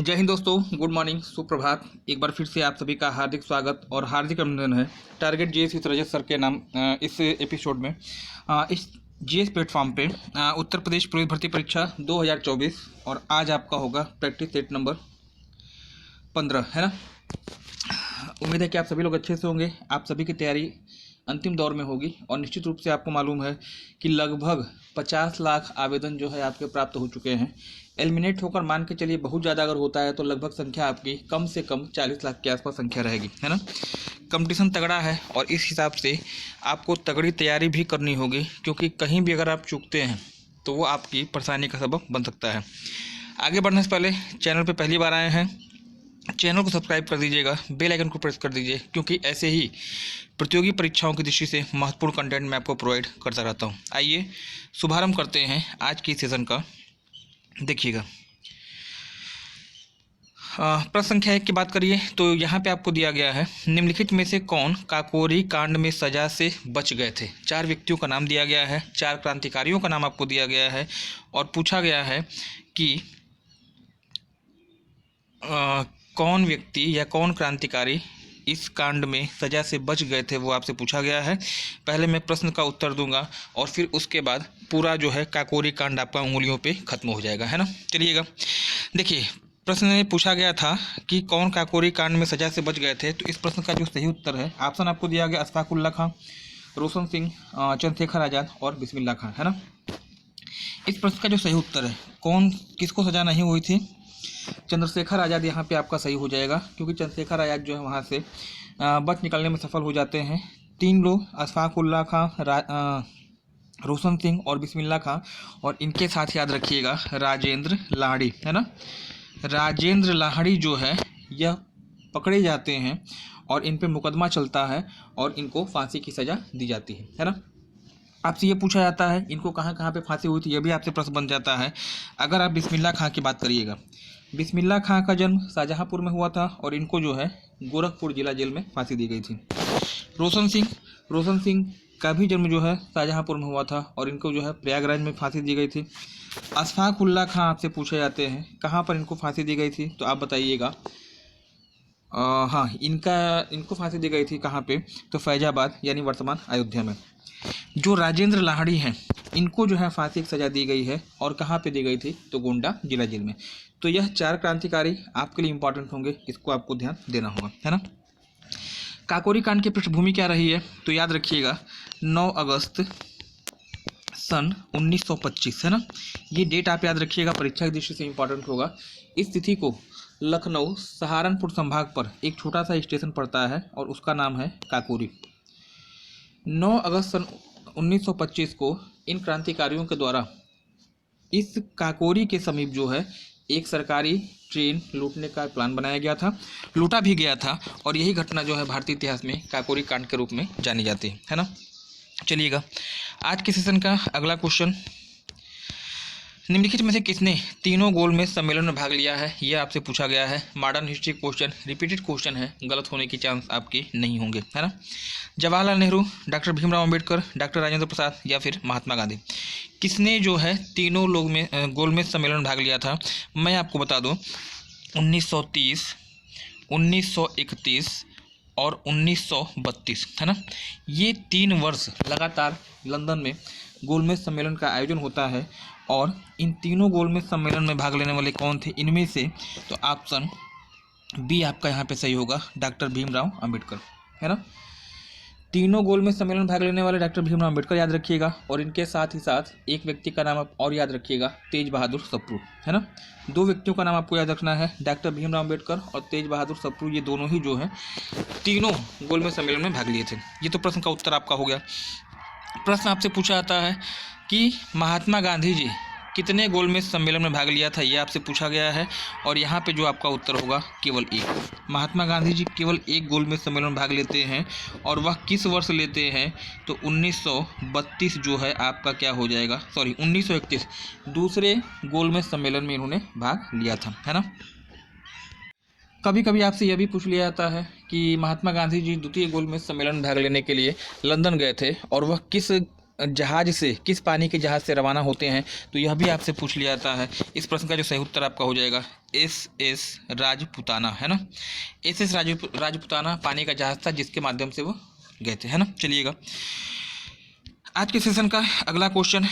जय हिंद दोस्तों, good morning, सुप्रभात। एक बार फिर से आप सभी का हार्दिक स्वागत और हार्दिक अभिनंदन है टारगेट जीएस रजत सर के नाम इस एपिसोड में। इस जीएस प्लेटफॉर्म पे उत्तर प्रदेश पुलिस भर्ती परीक्षा 2024 और आज आपका होगा प्रैक्टिस सेट नंबर 15, है ना। उम्मीद है कि आप सभी लोग अच्छे से होंगे। आप सभी की तैयारी अंतिम दौर में होगी और निश्चित रूप से आपको मालूम है कि लगभग 50 लाख आवेदन जो है आपके प्राप्त हो चुके हैं। एलिमिनेट होकर मान के चलिए बहुत ज़्यादा अगर होता है तो लगभग संख्या आपकी कम से कम 40 लाख के आसपास संख्या रहेगी, है ना। कंपटीशन तगड़ा है और इस हिसाब से आपको तगड़ी तैयारी भी करनी होगी, क्योंकि कहीं भी अगर आप चूकते हैं तो वो आपकी परेशानी का सबब बन सकता है। आगे बढ़ने से पहले चैनल पर पहली बार आए हैं, चैनल को सब्सक्राइब कर दीजिएगा, बेल आइकन को प्रेस कर दीजिए, क्योंकि ऐसे ही प्रतियोगी परीक्षाओं की दृष्टि से महत्वपूर्ण कंटेंट मैं आपको प्रोवाइड करता रहता हूँ। आइए शुभारंभ करते हैं आज की सेशन का। देखिएगा, प्रश्न संख्या 1 की बात करिए तो यहाँ पे आपको दिया गया है, निम्नलिखित में से कौन काकोरी कांड में सजा से बच गए थे। 4 व्यक्तियों का नाम दिया गया है, 4 क्रांतिकारियों का नाम आपको दिया गया है और पूछा गया है कि कौन व्यक्ति या कौन क्रांतिकारी इस कांड में सजा से बच गए थे, वो आपसे पूछा गया है। पहले मैं प्रश्न का उत्तर दूंगा और फिर उसके बाद पूरा जो है काकोरी कांड आपका उंगलियों पे खत्म हो जाएगा, है ना। चलिएगा, देखिए प्रश्न में पूछा गया था कि कौन काकोरी कांड में सजा से बच गए थे। तो इस प्रश्न का जो सही उत्तर है, ऑप्शन आपको दिया गया अशफाक उल्ला खां, रोशन सिंह, चंद्रशेखर आज़ाद और बिस्मिल्लाह खां, है ना। इस प्रश्न का जो सही उत्तर है, कौन किसको सजा नहीं हुई थी, चंद्रशेखर आज़ाद यहाँ पे आपका सही हो जाएगा, क्योंकि चंद्रशेखर आज़ाद जो है वहाँ से बच निकलने में सफल हो जाते हैं। 3 लोग अशफाक उल्ला खां, रोशन सिंह और बिस्मिल्लाह खां, और इनके साथ याद रखिएगा राजेंद्र लाहिड़ी, है ना। राजेंद्र लाहिड़ी जो है यह पकड़े जाते हैं और इन पे मुकदमा चलता है और इनको फांसी की सज़ा दी जाती है ना। आपसे ये पूछा जाता है इनको कहाँ कहाँ पे फांसी हुई थी, यह भी आपसे प्रश्न बन जाता है। अगर आप बिस्मिल्लाह खां की बात करिएगा, बिस्मिल्लाह खां का जन्म शाहजहाँपुर में हुआ था और इनको जो है गोरखपुर जिला जेल में फांसी दी गई थी। रोशन सिंह का भी जन्म जो है शाहजहाँपुर में हुआ था और इनको जो है प्रयागराज में फांसी दी गई थी। अशफाक उल्ला खां आपसे पूछे जाते हैं कहाँ पर इनको फांसी दी गई थी, तो आप बताइएगा। हाँ, इनको फांसी दी गई थी कहाँ पे, तो फैजाबाद यानी वर्तमान अयोध्या में। जो राजेंद्र लाहिड़ी हैं इनको जो है फांसी की सज़ा दी गई है और कहाँ पे दी गई थी, तो गोंडा जिला जेल में। तो यह 4 क्रांतिकारी आपके लिए इंपॉर्टेंट होंगे, इसको आपको ध्यान देना होगा, है ना। काकोरी कांड की पृष्ठभूमि क्या रही है, तो याद रखिएगा 9 अगस्त सन 1925, है ना। ये डेट आप याद रखिएगा, परीक्षा की दृष्टि से इंपॉर्टेंट होगा। इस तिथि को लखनऊ सहारनपुर संभाग पर एक छोटा सा स्टेशन पड़ता है और उसका नाम है काकोरी। 9 अगस्त सन 1925 को इन क्रांतिकारियों के द्वारा इस काकोरी के समीप जो है एक सरकारी ट्रेन लूटने का प्लान बनाया गया था, लूटा भी गया था, और यही घटना जो है भारतीय इतिहास में काकोरी कांड के रूप में जानी जाती है ना। चलिएगा, आज के सेशन का अगला क्वेश्चन, निम्नलिखित में से किसने तीनों गोलमेज सम्मेलन में भाग लिया है, यह आपसे पूछा गया है। Modern history question, repeated question है, गलत होने की चांस आपके नहीं होंगे, है ना। जवाहरलाल नेहरू, डॉक्टर भीमराव अंबेडकर, डॉक्टर राजेंद्र प्रसाद या फिर महात्मा गांधी, किसने जो है तीनों लोग में गोलमेज सम्मेलन में भाग लिया था। मैं आपको बता दूं 1930, 1931 और 1932, है ना। ये 3 वर्ष लगातार लंदन में गोलमेज सम्मेलन का आयोजन होता है और इन तीनों गोलमेज सम्मेलन में भाग लेने वाले कौन थे इनमें से, तो ऑप्शन बी आपका यहाँ पे सही होगा, डॉक्टर भीमराव अंबेडकर, है ना। तीनों गोलमेज सम्मेलन में भाग लेने वाले डॉक्टर भीमराव अंबेडकर याद रखिएगा, और इनके साथ ही साथ एक व्यक्ति का नाम आप और याद रखिएगा, तेज बहादुर सप्रू, है ना। 2 व्यक्तियों का नाम आपको याद रखना है, डॉक्टर भीमराव अंबेडकर और तेज बहादुर सप्रू, ये दोनों ही जो हैं तीनों गोलमेज सम्मेलन में भाग लिए थे। ये तो प्रश्न का उत्तर आपका हो गया। प्रश्न आपसे पूछा जाता है कि महात्मा गांधी जी कितने गोलमेज सम्मेलन में भाग लिया था, ये आपसे पूछा गया है, और यहाँ पे जो आपका उत्तर होगा केवल 1। महात्मा गांधी जी केवल 1 गोलमेज सम्मेलन में भाग लेते हैं और वह किस वर्ष लेते हैं, तो 1932 जो है आपका क्या हो जाएगा, सॉरी 1931 दूसरे गोलमेज सम्मेलन में इन्होंने भाग लिया था, है ना। कभी कभी आपसे यह भी पूछ लिया जाता है कि महात्मा गांधी जी द्वितीय गोलमेज सम्मेलन में भाग लेने के लिए लंदन गए थे और वह किस जहाज से, किस पानी के जहाज से रवाना होते हैं, तो यह भी आपसे पूछ लिया जाता है। इस प्रश्न का जो सही उत्तर आपका हो जाएगा SS राजपुताना, है ना। SS राजपुताना पानी का जहाज था जिसके माध्यम से वो गए थे, है ना। चलिएगा, आज के सेशन का अगला क्वेश्चन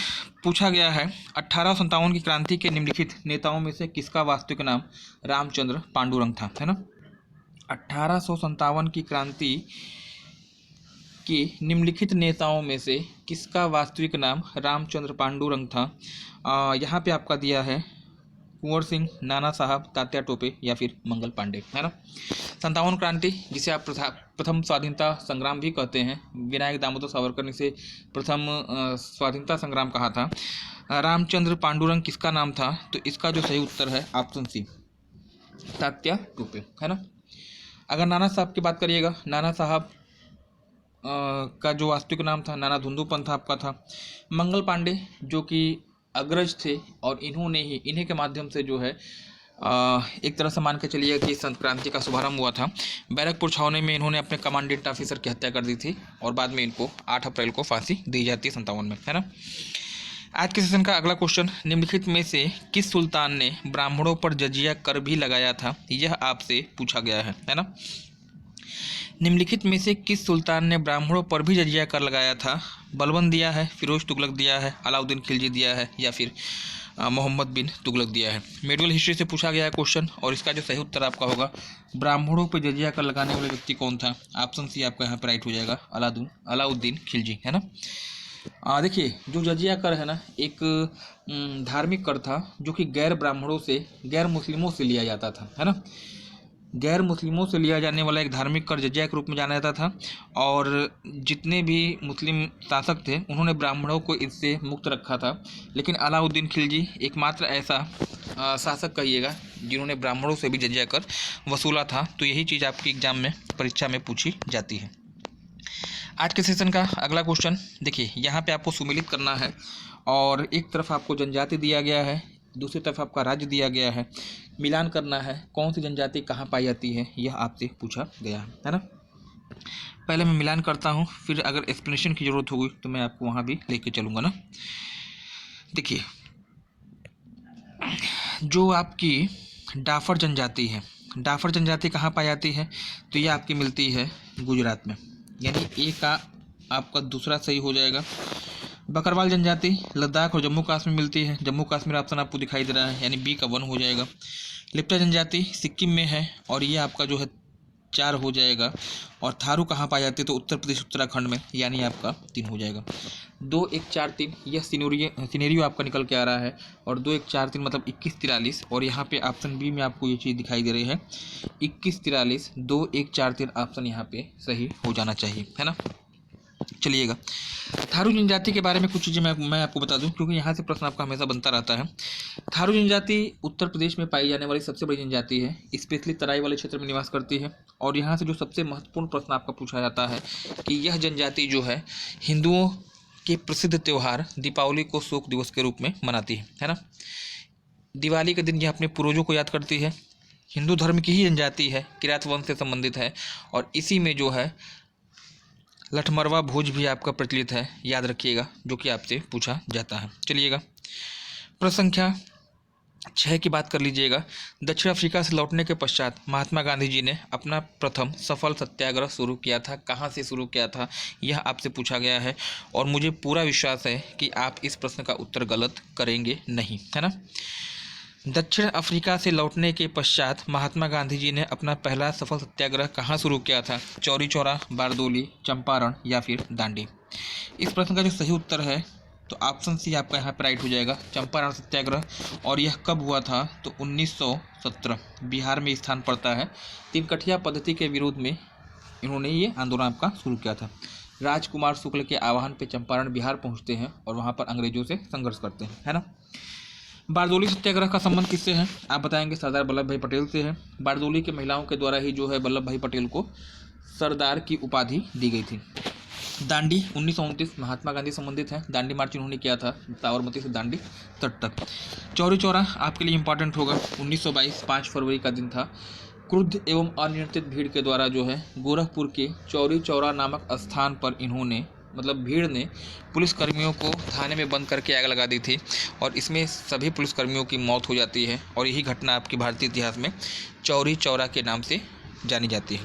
पूछा गया है, 1857 की क्रांति के निम्नलिखित नेताओं में से किसका वास्तविक नाम रामचंद्र पांडुरंग था, है ना। 1857 की क्रांति के निम्नलिखित नेताओं में से किसका वास्तविक नाम रामचंद्र पांडुरंग था। यहाँ पे आपका दिया है कुंवर सिंह, नाना साहब, तात्या टोपे या फिर मंगल पांडे, है ना। 57 क्रांति, जिसे आप प्रथम स्वाधीनता संग्राम भी कहते हैं, विनायक दामोदर सावरकर ने इसे प्रथम स्वाधीनता संग्राम कहा था। रामचंद्र पांडुरंग किसका नाम था, तो इसका जो सही उत्तर है ऑप्शन सी, तात्या टोपे, है ना। अगर नाना साहब की बात करिएगा, नाना साहब का जो वास्तविक नाम था नाना धुंधु पंथ आपका था। मंगल पांडे जो कि अग्रज थे और इन्हीं के माध्यम से जो है एक तरह से मान के चलिए कि संत क्रांति का शुभारंभ हुआ था। बैरकपुर छावनी में इन्होंने अपने कमांडेंट ऑफिसर की हत्या कर दी थी और बाद में इनको 8 अप्रैल को फांसी दी जाती है 57 में, है ना। आज के सेशन का अगला क्वेश्चन, निम्नलिखित में से किस सुल्तान ने ब्राह्मणों पर जजिया कर भी लगाया था, यह आपसे पूछा गया है ना। निम्नलिखित में से किस सुल्तान ने ब्राह्मणों पर भी जजिया कर लगाया था। बलबन दिया है, फिरोज तुगलक दिया है, अलाउद्दीन खिलजी दिया है या फिर मोहम्मद बिन तुगलक दिया है। मेडिकल हिस्ट्री से पूछा गया है क्वेश्चन और इसका जो सही उत्तर आपका होगा ब्राह्मणों पर जजिया कर लगाने वाले व्यक्ति कौन था, ऑप्शन सी आपका यहाँ पर राइट हो जाएगा, अलाउद्दीन खिलजी, है ना। देखिए, जो जजिया कर है ना, एक धार्मिक कर था जो कि गैर ब्राह्मणों से, गैर मुस्लिमों से लिया जाता था, है ना। गैर मुस्लिमों से लिया जाने वाला एक धार्मिक कर जजिया के रूप में जाना जाता था और जितने भी मुस्लिम शासक थे उन्होंने ब्राह्मणों को इससे मुक्त रखा था। लेकिन अलाउद्दीन खिलजी एकमात्र ऐसा शासक कहिएगा जिन्होंने ब्राह्मणों से भी जजिया कर वसूला था। तो यही चीज़ आपकी एग्जाम में, परीक्षा में पूछी जाती है। आज के सेशन का अगला क्वेश्चन देखिए, यहाँ पे आपको सुमेलित करना है और एक तरफ आपको जनजाति दिया गया है, दूसरी तरफ आपका राज्य दिया गया है, मिलान करना है कौन सी जनजाति कहाँ पाई जाती है, यह आपसे पूछा गया है ना। पहले मैं मिलान करता हूँ, फिर अगर एक्सप्लेनेशन की ज़रूरत होगी तो मैं आपको वहाँ भी लेके चलूँगा ना। देखिए, जो आपकी डाफर जनजाति है, डाफर जनजाति कहाँ पाई जाती है, तो ये आपकी मिलती है गुजरात में, यानी ए का आपका दूसरा सही हो जाएगा। बकरवाल जनजाति लद्दाख और जम्मू कश्मीर मिलती है, जम्मू कश्मीर ऑप्शन आपको दिखाई दे रहा है, यानी बी का 1 हो जाएगा। लिप्टा जनजाति सिक्किम में है और ये आपका जो है 4 हो जाएगा। और थारू कहाँ पाई जाती है, तो उत्तर प्रदेश उत्तराखंड में, यानी आपका 3 हो जाएगा। 2 1 4 3 यह सिनेरियो आपका निकल के आ रहा है और 2 1 4 3 मतलब 21 43 और यहाँ पे ऑप्शन बी में आपको ये चीज़ दिखाई दे रही है 21 43 2 1 4 3 ऑप्शन यहाँ पे सही हो जाना चाहिए, है ना। चलिएगा, थारू जनजाति के बारे में कुछ चीज़ें मैं आपको बता दूं क्योंकि यहाँ से प्रश्न आपका हमेशा बनता रहता है। थारू जनजाति उत्तर प्रदेश में पाई जाने वाली सबसे बड़ी जनजाति है, स्पेशली तराई वाले क्षेत्र में निवास करती है। और यहाँ से जो सबसे महत्वपूर्ण प्रश्न आपका पूछा जाता है कि यह जनजाति जो है हिंदुओं के प्रसिद्ध त्यौहार दीपावली को शोक दिवस के रूप में मनाती है ना। दिवाली के दिन यह अपने पूर्वजों को याद करती है। हिंदू धर्म की ही जनजाति है, किरात वंश से संबंधित है और इसी में जो है लठमरवा भोज भी आपका प्रचलित है, याद रखिएगा, जो कि आपसे पूछा जाता है। चलिएगा, प्रश्न संख्या 6 की बात कर लीजिएगा। दक्षिण अफ्रीका से लौटने के पश्चात महात्मा गांधी जी ने अपना प्रथम सफल सत्याग्रह शुरू किया था, कहाँ से शुरू किया था, यह आपसे पूछा गया है और मुझे पूरा विश्वास है कि आप इस प्रश्न का उत्तर गलत करेंगे नहीं, है ना। दक्षिण अफ्रीका से लौटने के पश्चात महात्मा गांधी जी ने अपना पहला सफल सत्याग्रह कहाँ शुरू किया था, चौरी चौरा, बारदोली, चंपारण या फिर दांडी। इस प्रश्न का जो सही उत्तर है तो ऑप्शन सी आपका यहाँ पर राइट हो जाएगा, चंपारण सत्याग्रह। और यह कब हुआ था, तो 1917 बिहार में स्थान पड़ता है। 3 कठिया पद्धति के विरोध में इन्होंने ये आंदोलन आपका शुरू किया था। राजकुमार शुक्ल के आह्वान पर चंपारण बिहार पहुँचते हैं और वहाँ पर अंग्रेजों से संघर्ष करते हैं, है ना। बारदोली सत्याग्रह का संबंध किससे है, आप बताएंगे सरदार वल्लभ भाई पटेल से है। बारदोली के महिलाओं के द्वारा ही जो है वल्लभ भाई पटेल को सरदार की उपाधि दी गई थी। दांडी 1929 महात्मा गांधी संबंधित है, दांडी मार्च इन्होंने किया था साबरमती से दांडी तट तक। चौरी चौरा आपके लिए इंपॉर्टेंट होगा, 1922 5 फरवरी का दिन था। क्रुद्ध एवं अनियंत्रित भीड़ के द्वारा जो है गोरखपुर के चौरी चौरा नामक स्थान पर इन्होंने मतलब भीड़ ने पुलिसकर्मियों को थाने में बंद करके आग लगा दी थी और इसमें सभी पुलिसकर्मियों की मौत हो जाती है और यही घटना आपके भारतीय इतिहास में चौरी चौरा के नाम से जानी जाती है।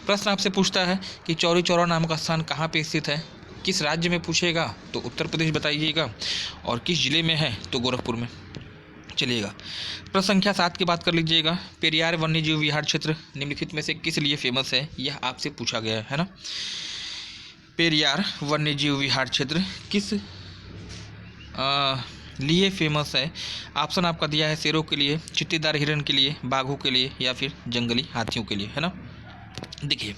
प्रश्न आपसे पूछता है कि चौरी चौरा नाम का स्थान कहाँ पे स्थित है, किस राज्य में पूछेगा तो उत्तर प्रदेश बताइएगा और किस जिले में है तो गोरखपुर में। चलिएगा प्रश्न संख्या 7 की बात कर लीजिएगा। पेरियार वन्यजीव विहार क्षेत्र निम्नलिखित में से किस लिए फेमस है, यह आपसे पूछा गया है ना। पेरियार वन्यजीव विहार क्षेत्र किस लिए फेमस है। ऑप्शन आपका दिया है शेरों के लिए, चित्तीदार हिरन के लिए, बाघों के लिए या फिर जंगली हाथियों के लिए, है ना। देखिए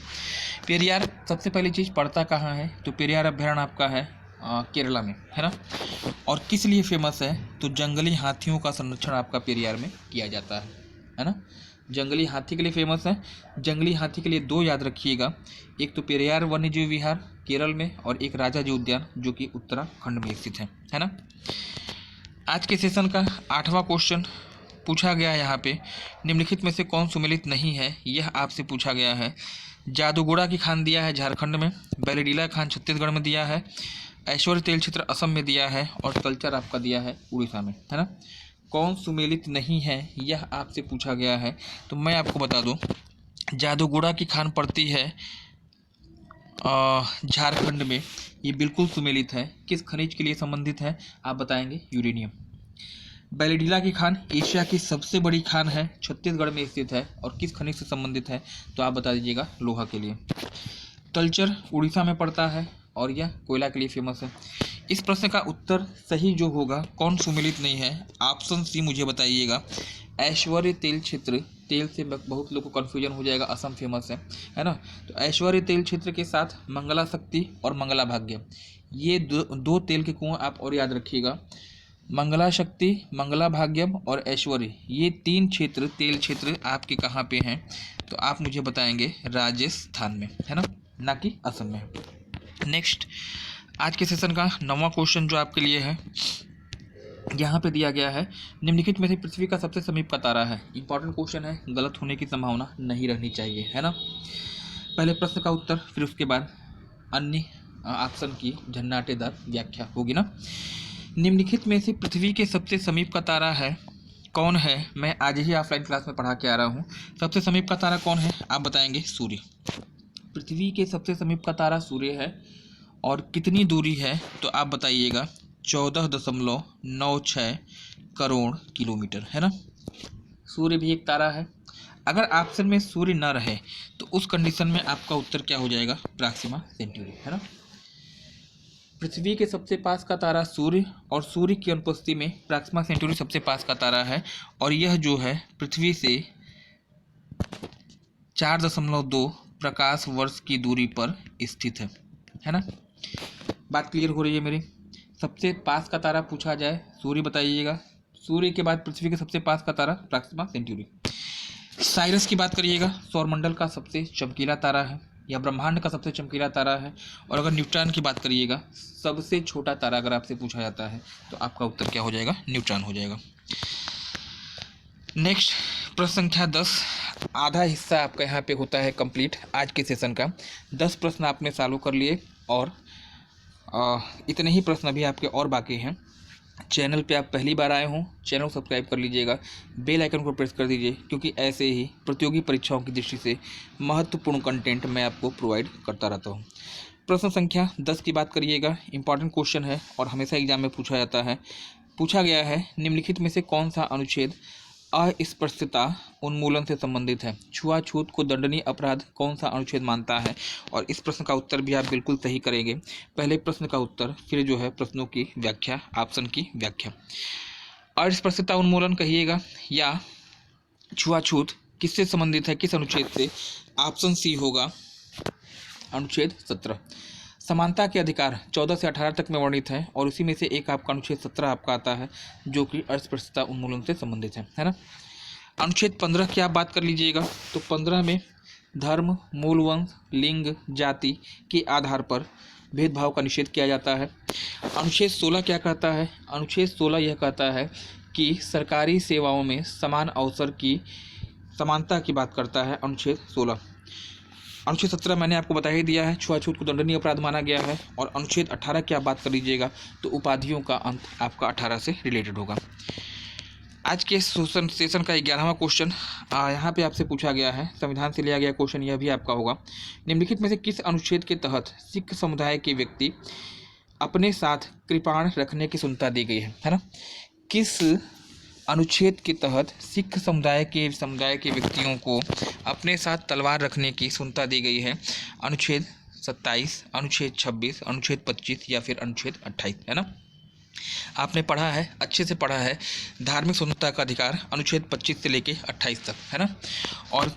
पेरियार सबसे पहली चीज़ पड़ता कहाँ है, तो पेरियार अभ्यारण्य आपका है केरला में, है ना। और किस लिए फेमस है, तो जंगली हाथियों का संरक्षण आपका पेरियार में किया जाता है ना। जंगली हाथी के लिए फेमस है। जंगली हाथी के लिए 2 याद रखिएगा, एक तो पेरियार वन्यजीव विहार केरल में और एक राजाजी उद्यान जो कि उत्तराखंड में स्थित है ना। आज के सेशन का 8वां क्वेश्चन पूछा गया है यहाँ पे, निम्नलिखित में से कौन सुमेलित नहीं है, यह आपसे पूछा गया है। जादूगोड़ा की खान दिया है झारखंड में, बैलेडीला खान छत्तीसगढ़ में दिया है, ऐश्वर्य तेल क्षेत्र असम में दिया है और तलचर आपका दिया है उड़ीसा में, है ना। कौन सुमेलित नहीं है यह आपसे पूछा गया है, तो मैं आपको बता दूं जादूगोड़ा की खान पड़ती है झारखंड में, ये बिल्कुल सुमेलित है। किस खनिज के लिए संबंधित है आप बताएंगे, यूरेनियम। बैलेडीला की खान एशिया की सबसे बड़ी खान है, छत्तीसगढ़ में स्थित है और किस खनिज से संबंधित है तो आप बता दीजिएगा, लोहा के लिए। तलचर उड़ीसा में पड़ता है और यह कोयला के लिए फेमस है। इस प्रश्न का उत्तर सही जो होगा, कौन सुमेलित नहीं है, ऑप्शन सी मुझे बताइएगा, ऐश्वर्य तेल क्षेत्र। तेल से बहुत लोग को कन्फ्यूजन हो जाएगा, असम फेमस है ना। तो ऐश्वर्य तेल क्षेत्र के साथ मंगला शक्ति और मंगला भाग्य, ये दो तेल के कुआं आप और याद रखिएगा। मंगला शक्ति, मंगला भाग्यम और ऐश्वर्य, ये 3 क्षेत्र तेल क्षेत्र आपके कहाँ पे हैं, तो आप मुझे बताएंगे राजस्थान में, है ना कि असम में। नेक्स्ट आज के सेशन का 9वां क्वेश्चन जो आपके लिए है, यहाँ पे दिया गया है, निम्नलिखित में से पृथ्वी का सबसे समीप का तारा है। इंपॉर्टेंट क्वेश्चन है, गलत होने की संभावना नहीं रहनी चाहिए, है ना। पहले प्रश्न का उत्तर, फिर उसके बाद अन्य ऑप्शन की झन्नाटेदार व्याख्या होगी ना। निम्नलिखित में से पृथ्वी के सबसे समीप का तारा है कौन है, मैं आज ही ऑफलाइन क्लास में पढ़ा के आ रहा हूँ। सबसे समीप का तारा कौन है आप बताएंगे, सूर्य। पृथ्वी के सबसे समीप का तारा सूर्य है और कितनी दूरी है तो आप बताइएगा, 14.96 करोड़ किलोमीटर, है ना। सूर्य भी एक तारा है। अगर ऑप्शन में सूर्य न रहे तो उस कंडीशन में आपका उत्तर क्या हो जाएगा, प्रॉक्सिमा सेंटूरी, है ना। पृथ्वी के सबसे पास का तारा सूर्य और सूर्य की अनुपस्थिति में प्रॉक्सिमा सेंटूरी सबसे पास का तारा है और यह जो है पृथ्वी से 4.2 प्रकाश वर्ष की दूरी पर स्थित है ना। बात क्लियर हो रही है मेरी। सबसे पास का तारा पूछा जाए सूर्य बताइएगा, सूर्य के बाद पृथ्वी के सबसे पास का तारा प्रॉक्सिमा सेंटूरी। साइरस की बात करिएगा, सौरमंडल का सबसे चमकीला तारा है या ब्रह्मांड का सबसे चमकीला तारा है। और अगर न्यूट्रॉन की बात करिएगा, सबसे छोटा तारा अगर आपसे पूछा जाता है तो आपका उत्तर क्या हो जाएगा, न्यूट्रॉन हो जाएगा। नेक्स्ट प्रश्न संख्या 10, आधा हिस्सा आपका यहाँ पे होता है कंप्लीट आज के सेशन का। 10 प्रश्न आपने सॉल्व कर लिए और इतने ही प्रश्न अभी आपके और बाकी हैं। चैनल पे आप पहली बार आए हों, चैनल को सब्सक्राइब कर लीजिएगा, बेल आइकन को प्रेस कर दीजिए, क्योंकि ऐसे ही प्रतियोगी परीक्षाओं की दृष्टि से महत्वपूर्ण कंटेंट मैं आपको प्रोवाइड करता रहता हूं। प्रश्न संख्या 10 की बात करिएगा, इंपॉर्टेंट क्वेश्चन है और हमेशा एग्जाम में पूछा जाता है। पूछा गया है, निम्नलिखित में से कौन सा अनुच्छेद अस्पृश्यता उन्मूलन से संबंधित है। छुआछूत को दंडनीय अपराध कौन सा अनुच्छेद मानता है, और इस प्रश्न का उत्तर भी आप बिल्कुल सही करेंगे। पहले प्रश्न का उत्तर, फिर जो है प्रश्नों की व्याख्या, ऑप्शन की व्याख्या। अस्पृश्यता उन्मूलन कहिएगा या छुआछूत किससे संबंधित है, किस अनुच्छेद से, ऑप्शन सी होगा अनुच्छेद 17। समानता के अधिकार 14 से 18 तक में वर्णित है और उसी में से एक आपका अनुच्छेद 17 आपका आता है जो कि अस्पृश्यता उन्मूलन से संबंधित है ना। अनुच्छेद 15 की आप बात कर लीजिएगा तो 15 में धर्म, मूल वंश, लिंग, जाति के आधार पर भेदभाव का निषेध किया जाता है। अनुच्छेद 16 क्या कहता है, अनुच्छेद 16 यह कहता है कि सरकारी सेवाओं में समान अवसर की समानता की बात करता है अनुच्छेद 16। अनुच्छेद 17 मैंने आपको बता ही दिया है, छुआछूत को दंडनीय अपराध माना गया है। और अनुच्छेद 18 की आप बात कर लीजिएगा तो उपाधियों का अंत आपका 18 से रिलेटेड होगा। आज के सेशन का 11वां क्वेश्चन यहाँ पे आपसे पूछा गया है, संविधान से लिया गया क्वेश्चन यह भी आपका होगा। निम्नलिखित में से किस अनुच्छेद के तहत सिख समुदाय के व्यक्ति अपने साथ कृपाण रखने की सुविधा दी गई है ना? किस अनुच्छेद के तहत सिख समुदाय के व्यक्तियों को अपने साथ तलवार रखने की सुविधा दी गई है? अनुच्छेद 27, अनुच्छेद 26, अनुच्छेद 25 या फिर अनुच्छेद 28, है ना? आपने पढ़ा है, अच्छे से पढ़ा है, धार्मिक स्वतंत्रता का अधिकार अनुच्छेद 25 से लेके 28 तक, है ना? और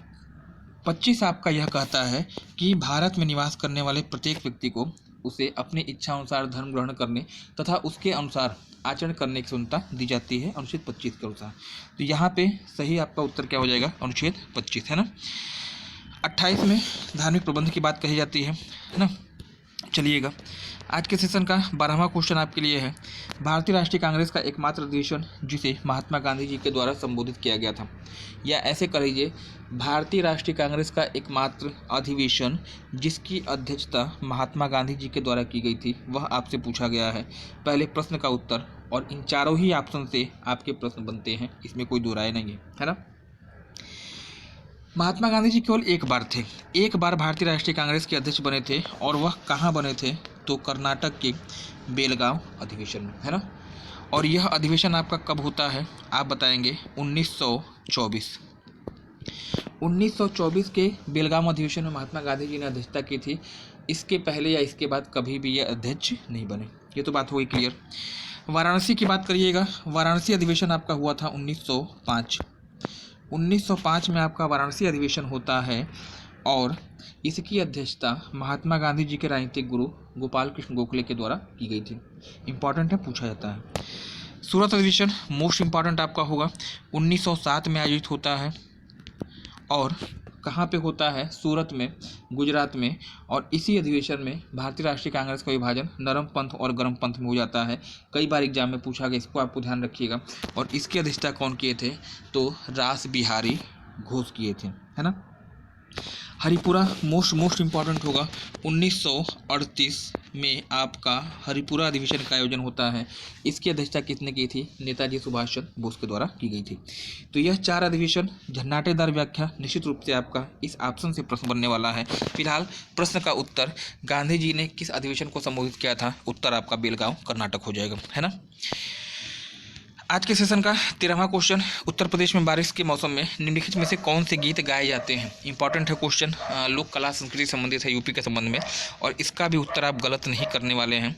25 आपका यह कहता है कि भारत में निवास करने वाले प्रत्येक व्यक्ति को उसे अपनी इच्छा अनुसार धर्म ग्रहण करने तथा उसके अनुसार आचरण करने की स्वतंत्रता दी जाती है अनुच्छेद 25 के अनुसार। तो यहाँ पे सही आपका उत्तर क्या हो जाएगा? अनुच्छेद 25, है ना? 28 में धार्मिक प्रबंध की बात कही जाती है ना? चलिएगा, आज के सेशन का 12वां क्वेश्चन आपके लिए है। भारतीय राष्ट्रीय कांग्रेस का एकमात्र अधिवेशन जिसे महात्मा गांधी जी के द्वारा संबोधित किया गया था, या ऐसे कर लीजिए, भारतीय राष्ट्रीय कांग्रेस का एकमात्र अधिवेशन जिसकी अध्यक्षता महात्मा गांधी जी के द्वारा की गई थी, वह आपसे पूछा गया है। पहले प्रश्न का उत्तर, और इन चारों ही ऑप्शन से आपके प्रश्न बनते हैं, इसमें कोई दो राय नहीं है ना? महात्मा गांधी जी केवल एक बार थे, एक बार भारतीय राष्ट्रीय कांग्रेस के अध्यक्ष बने थे, और वह कहाँ बने थे? तो कर्नाटक के बेलगांव अधिवेशन में, है ना? और यह अधिवेशन आपका कब होता है? आप बताएंगे 1924। 1924 के बेलगांव अधिवेशन में महात्मा गांधी जी ने अध्यक्षता की थी। इसके पहले या इसके बाद कभी भी ये अध्यक्ष नहीं बने। ये तो बात हुई क्लियर। वाराणसी की बात करिएगा, वाराणसी अधिवेशन आपका हुआ था 1905। 1905 में आपका वाराणसी अधिवेशन होता है, और इसकी अध्यक्षता महात्मा गांधी जी के राजनीतिक गुरु गोपाल कृष्ण गोखले के द्वारा की गई थी। इंपॉर्टेंट है, पूछा जाता है। सूरत अधिवेशन मोस्ट इंपॉर्टेंट आपका होगा, 1907 में आयोजित होता है, और कहाँ पे होता है? सूरत में, गुजरात में। और इसी अधिवेशन में भारतीय राष्ट्रीय कांग्रेस का विभाजन नरम पंथ और गर्म पंथ में हो जाता है। कई बार एग्जाम में पूछा गया, इसको आपको ध्यान रखिएगा। और इसकी अध्यक्षता कौन किए थे? तो रास बिहारी घोष किए थे, है ना? हरिपुरा मोस्ट इंपॉर्टेंट होगा, 1938 में आपका हरिपुरा अधिवेशन का आयोजन होता है। इसकी अध्यक्षता किसने की थी? नेताजी सुभाष चंद्र बोस के द्वारा की गई थी। तो यह 4 अधिवेशन, झन्नाटेदार व्याख्या, निश्चित रूप से आपका इस ऑप्शन से प्रश्न बनने वाला है। फिलहाल प्रश्न का उत्तर, गांधी जी ने किस अधिवेशन को संबोधित किया था? उत्तर आपका बेलगांव कर्नाटक हो जाएगा, है ना? आज के सेशन का 13वां क्वेश्चन, उत्तर प्रदेश में बारिश के मौसम में निम्नलिखित में से कौन से गीत गाए जाते हैं? इंपॉर्टेंट है क्वेश्चन, लोक कला संस्कृति संबंधित है यूपी के संबंध में, और इसका भी उत्तर आप गलत नहीं करने वाले हैं।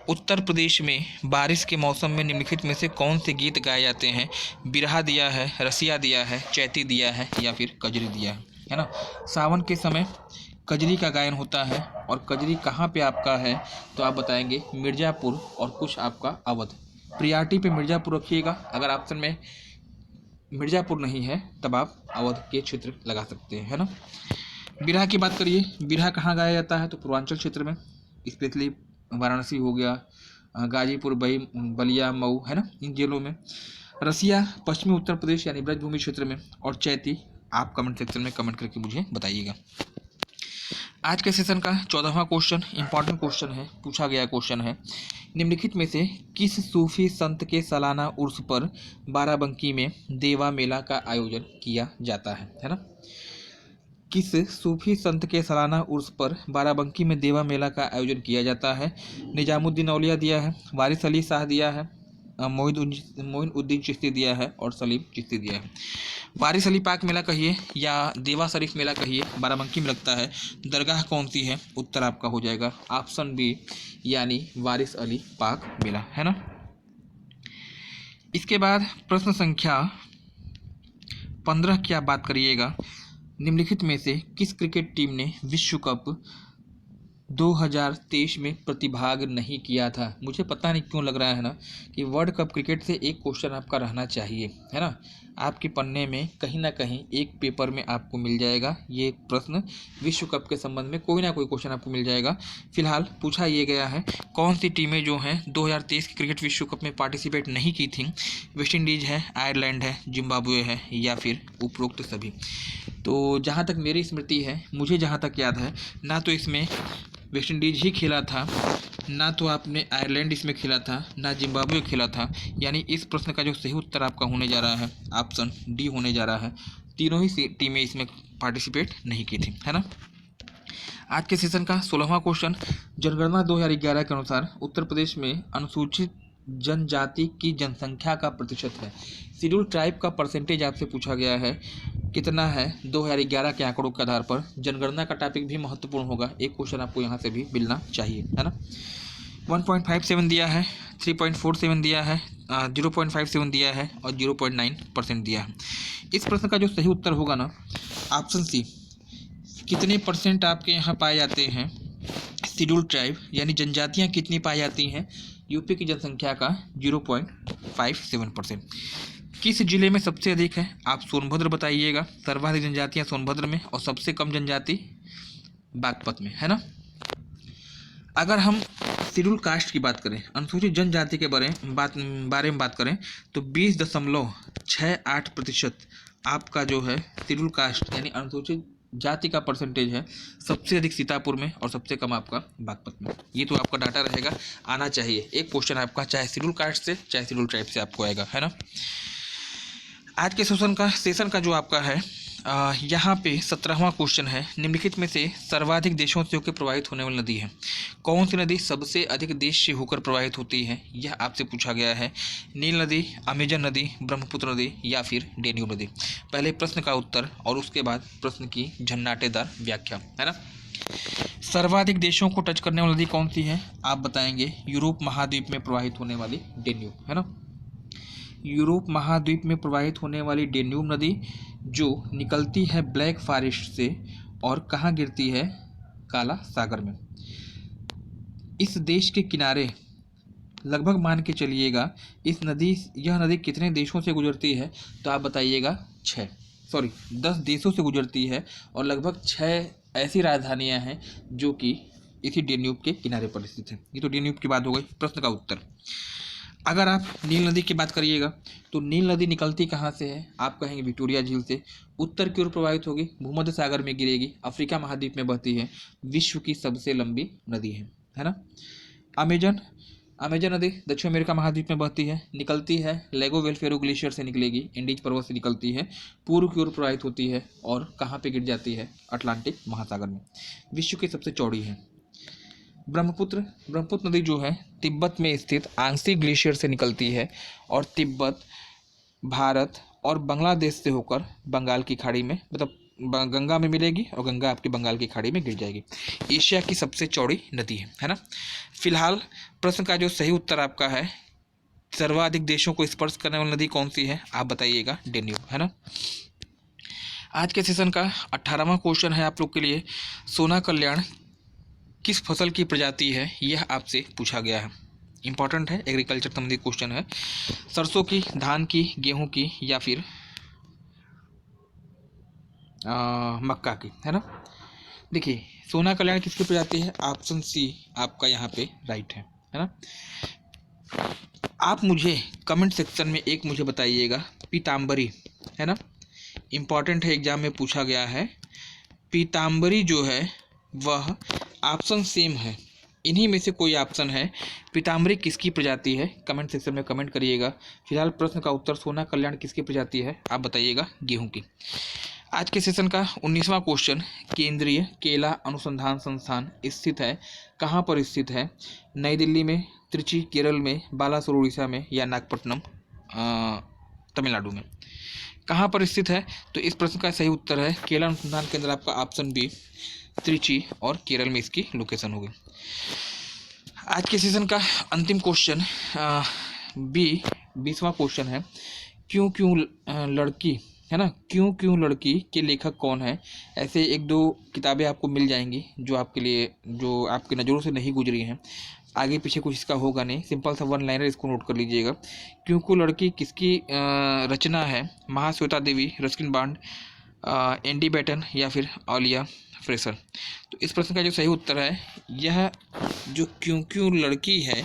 उत्तर प्रदेश में बारिश के मौसम में निम्नलिखित में से कौन से गीत गाए जाते हैं? बिरहा दिया है, रसिया दिया है, चैती दिया है, या फिर कजरी दिया है ना? सावन के समय कजरी का गायन होता है, और कजरी कहाँ पे आपका है? तो आप बताएंगे मिर्ज़ापुर, और कुछ आपका अवध। प्रियॉरिटी पे मिर्ज़ापुर रखिएगा। अगर ऑप्शन में मिर्ज़ापुर नहीं है तब आप अवध के क्षेत्र लगा सकते हैं, है ना? बिरहा की बात करिए, बिरहा कहाँ गाया जाता है? तो पूर्वांचल क्षेत्र में, स्पेशली वाराणसी हो गया, गाजीपुर, बलिया, मऊ, है ना, इन जिलों में। रसिया पश्चिमी उत्तर प्रदेश यानी ब्रजभूमि क्षेत्र में, और चैती आप कमेंट सेक्शन में कमेंट करके मुझे बताइएगा। आज के सेशन का 14वां क्वेश्चन इंपॉर्टेंट क्वेश्चन है, पूछा गया क्वेश्चन है। निम्नलिखित में से किस सूफी संत के सालाना उर्स पर बाराबंकी में देवा मेला का आयोजन किया जाता है ना? किस सूफी संत के सालाना उर्स पर बाराबंकी में देवा मेला का आयोजन किया जाता है? निजामुद्दीन औलिया दिया है, वारिस अली शाह दिया है, मोइनुद्दीन चिश्ती दिया है, और सलीम चिश्ती दिया है। वारिस अली पाक मेला कहिए या देवा शरीफ मेला कहिए, बाराबंकी में लगता है। दरगाह कौन सी है? उत्तर आपका हो जाएगा ऑप्शन बी, यानी वारिस अली पाक मेला, है ना? इसके बाद प्रश्न संख्या 15 की आप बात करिएगा। निम्नलिखित में से किस क्रिकेट टीम ने विश्व कप 2023 में प्रतिभाग नहीं किया था? मुझे पता नहीं क्यों लग रहा है ना कि वर्ल्ड कप क्रिकेट से एक क्वेश्चन आपका रहना चाहिए, है ना? आपके पन्ने में कहीं ना कहीं एक पेपर में आपको मिल जाएगा ये प्रश्न, विश्व कप के संबंध में कोई ना कोई क्वेश्चन आपको मिल जाएगा। फिलहाल पूछा ये गया है कौन सी टीमें जो हैं 2023 के क्रिकेट विश्व कप में पार्टिसिपेट नहीं की थी? वेस्ट इंडीज़ है, आयरलैंड है, जिम्बाब्वे है, या फिर उपरोक्त सभी। तो जहाँ तक मेरी स्मृति है, मुझे जहाँ तक याद है, ना तो इसमें वेस्ट इंडीज़ ही खेला था, ना तो आपने आयरलैंड इसमें खेला था, ना जिम्बाब्वे खेला था। यानी इस प्रश्न का जो सही उत्तर आपका होने जा रहा है ऑप्शन डी होने जा रहा है। तीनों ही टीमें इसमें पार्टिसिपेट नहीं की थी, है ना। आज के सेशन का 16वां क्वेश्चन, जनगणना 2011 के अनुसार उत्तर प्रदेश में अनुसूचित जनजाति की जनसंख्या का प्रतिशत है। शेड्यूल ट्राइब का परसेंटेज आपसे पूछा गया है, कितना है 2011 के आंकड़ों के आधार पर। जनगणना का टॉपिक भी महत्वपूर्ण होगा, एक क्वेश्चन आपको यहाँ से भी मिलना चाहिए, है ना। 1.57 दिया है, 3.47 दिया है, 0.57 दिया है और 0.9% दिया है। इस प्रश्न का जो सही उत्तर होगा ना, ऑप्शन सी, कितने परसेंट आपके यहाँ पाए जाते हैं शेड्यूल ट्राइब, यानी जनजातियाँ कितनी पाई जाती हैं यूपी की जनसंख्या का 0.57%। किस जिले में सबसे अधिक है, आप सोनभद्र बताइएगा। सर्वाधिक जनजातियाँ सोनभद्र में और सबसे कम जनजाति बागपत में, है ना। अगर हम शेड्यूल कास्ट की बात करें, अनुसूचित जनजाति के बारे में बात करें तो 20.68% आपका जो है शेड्यूल कास्ट यानी अनुसूचित जाति का परसेंटेज है। सबसे अधिक सीतापुर में और सबसे कम आपका बागपत में। ये तो आपका डाटा रहेगा, आना चाहिए। एक क्वेश्चन आपका चाहे शेड्यूल कास्ट से चाहे शेड्यूल ट्राइब से आपको आएगा, है ना। आज के सेशन का जो आपका है यहाँ पे 17वां क्वेश्चन है, निम्नलिखित में से सर्वाधिक देशों से होकर प्रवाहित होने वाली नदी है। कौन सी नदी सबसे अधिक देश से होकर प्रवाहित होती है, यह आपसे पूछा गया है। नील नदी, अमेजन नदी, ब्रह्मपुत्र नदी या फिर डेन्यूब नदी। पहले प्रश्न का उत्तर और उसके बाद प्रश्न की झन्नाटेदार व्याख्या, है ना। सर्वाधिक देशों को टच करने वाली नदी कौन सी है, आप बताएंगे। यूरोप महाद्वीप में प्रवाहित होने वाली डेन्यूब, है ना। यूरोप महाद्वीप में प्रवाहित होने वाली डेन्यूब नदी जो निकलती है ब्लैक फॉरेस्ट से और कहाँ गिरती है, काला सागर में। इस देश के किनारे लगभग मान के चलिएगा यह नदी कितने देशों से गुजरती है, तो आप बताइएगा 10 देशों से गुजरती है और लगभग 6 ऐसी राजधानियां हैं जो कि इसी डेन्यूब के किनारे पर स्थित है। ये तो डेन्यूब की बात हो गई। प्रश्न का उत्तर, अगर आप नील नदी की बात करिएगा तो नील नदी निकलती कहाँ से है, आप कहेंगे विक्टोरिया झील से। उत्तर की ओर प्रवाहित होगी, भूमध्य सागर में गिरेगी, अफ्रीका महाद्वीप में बहती है, विश्व की सबसे लंबी नदी है ना। अमेजन नदी दक्षिण अमेरिका महाद्वीप में बहती है, निकलती है लेगो वेलफेरो ग्लेशियर से निकलेगी, इंडीज पर्वत से निकलती है, पूर्व की ओर प्रवाहित होती है और कहाँ पे गिर जाती है, अटलांटिक महासागर में। विश्व की सबसे चौड़ी है। ब्रह्मपुत्र नदी जो है तिब्बत में स्थित आंगसी ग्लेशियर से निकलती है और तिब्बत, भारत और बांग्लादेश से होकर बंगाल की खाड़ी में, मतलब गंगा में मिलेगी और गंगा आपकी बंगाल की खाड़ी में गिर जाएगी। एशिया की सबसे चौड़ी नदी है ना। फिलहाल प्रश्न का जो सही उत्तर आपका है, सर्वाधिक देशों को स्पर्श करने वाली नदी कौन सी है, आप बताइएगा डेन्यूब, है ना। आज के सेशन का 18वां क्वेश्चन है आप लोग के लिए, सोना कल्याण किस फसल की प्रजाति है, यह आपसे पूछा गया है। इंपॉर्टेंट है, एग्रीकल्चर संबंधी क्वेश्चन है। सरसों की, धान की, गेहूं की या फिर मक्का की, है ना। देखिए सोना कल्याण किसकी प्रजाति है, ऑप्शन सी आपका यहाँ पे राइट है ना। आप मुझे कमेंट सेक्शन में एक मुझे बताइएगा, पीताम्बरी, है ना, इम्पॉर्टेंट है, एग्जाम में पूछा गया है। पीताम्बरी जो है वह ऑप्शन सेम है, इन्हीं में से कोई ऑप्शन है। पीताम्बरी किसकी प्रजाति है, कमेंट सेक्शन में कमेंट करिएगा। फिलहाल प्रश्न का उत्तर सोना कल्याण किसकी प्रजाति है, आप बताइएगा गेहूं की। आज के सेशन का 19वां क्वेश्चन, केंद्रीय केला अनुसंधान संस्थान स्थित है, कहाँ पर स्थित है, नई दिल्ली में, त्रिची केरल में, बालासोर उड़ीसा में या नागपट्टनम तमिलनाडु में। कहाँ पर स्थित है, तो इस प्रश्न का सही उत्तर है केला अनुसंधान केंद्र, आपका ऑप्शन बी, त्रिची और केरल में इसकी लोकेशन होगी। आज के सेशन का अंतिम क्वेश्चन 20वां क्वेश्चन है, क्यों लड़की, है ना, क्यों लड़की के लेखक कौन है। ऐसे एक दो किताबें आपको मिल जाएंगी जो आपके लिए, जो आपकी नज़रों से नहीं गुजरी हैं, आगे पीछे कुछ इसका होगा नहीं, सिंपल सा वन लाइनर, इसको नोट कर लीजिएगा। क्यों लड़की किसकी रचना है, महाश्वेता देवी, रस्किन बॉन्ड, एंडी बेटन या फिर ऑलिया फ्रेसर। तो इस प्रश्न का जो सही उत्तर है, यह जो क्यों लड़की है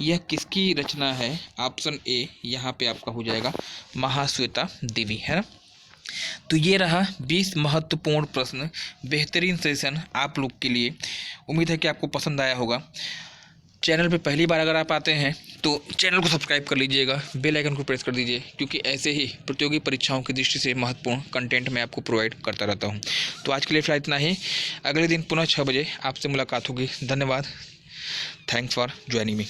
यह किसकी रचना है, ऑप्शन ए यहाँ पे आपका हो जाएगा महाश्वेता देवी, है ना। तो ये रहा 20 महत्वपूर्ण प्रश्न, बेहतरीन सेशन आप लोग के लिए। उम्मीद है कि आपको पसंद आया होगा। चैनल पे पहली बार अगर आप आते हैं तो चैनल को सब्सक्राइब कर लीजिएगा, बेल आइकन को प्रेस कर दीजिए, क्योंकि ऐसे ही प्रतियोगी परीक्षाओं की दृष्टि से महत्वपूर्ण कंटेंट मैं आपको प्रोवाइड करता रहता हूं। तो आज के लिए फिलहाल इतना ही। अगले दिन पुनः 6 बजे आपसे मुलाकात होगी। धन्यवाद। Thanks for joining me.